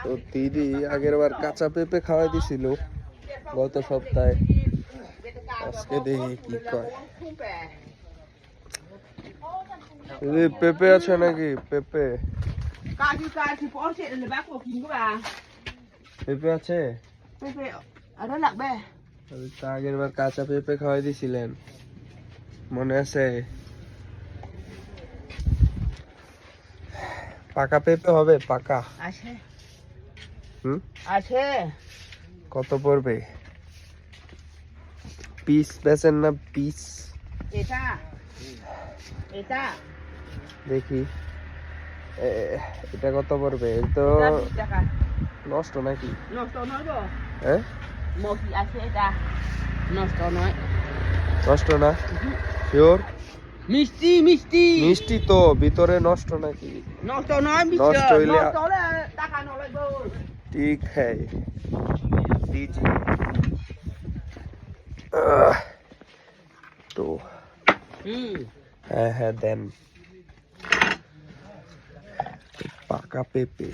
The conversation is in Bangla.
তো দিদি আগের বার কাঁচা পেঁপে খাওয়াই দিছিল গত সপ্তাহে। আজকে দেখি কি কয়। দিদি পেঁপে আছে নাকি? পেঁপে পেঁপে আছে? তা আগের বার কাঁচা পেঁপে খাওয়াই দিছিলেন, মনে আছে? পাকা পেঁপে হবে? পাকা আছে। হুম আছে। কত পড়বে? পিস বেচেন না পিস? এটা এটা দেখি এটা কত পড়বে? এই তো 20 টাকা। নষ্ট নাকি? নষ্ট নয় গো। হ্যাঁ মকি আছে এটা। নষ্ট নয়। নষ্ট না? শিওর? মিষ্টি মিষ্টি। মিষ্টি তো, ভিতরে নষ্ট নাকি? নষ্ট নয় মিষ্টি। নষ্ট হইলে নষ্ট হলে টাকা নয় গো। ঠিক হ্যাঁ দিজি। তো হ্যাঁ হ্যাঁ দেন। পাকা পেঁপে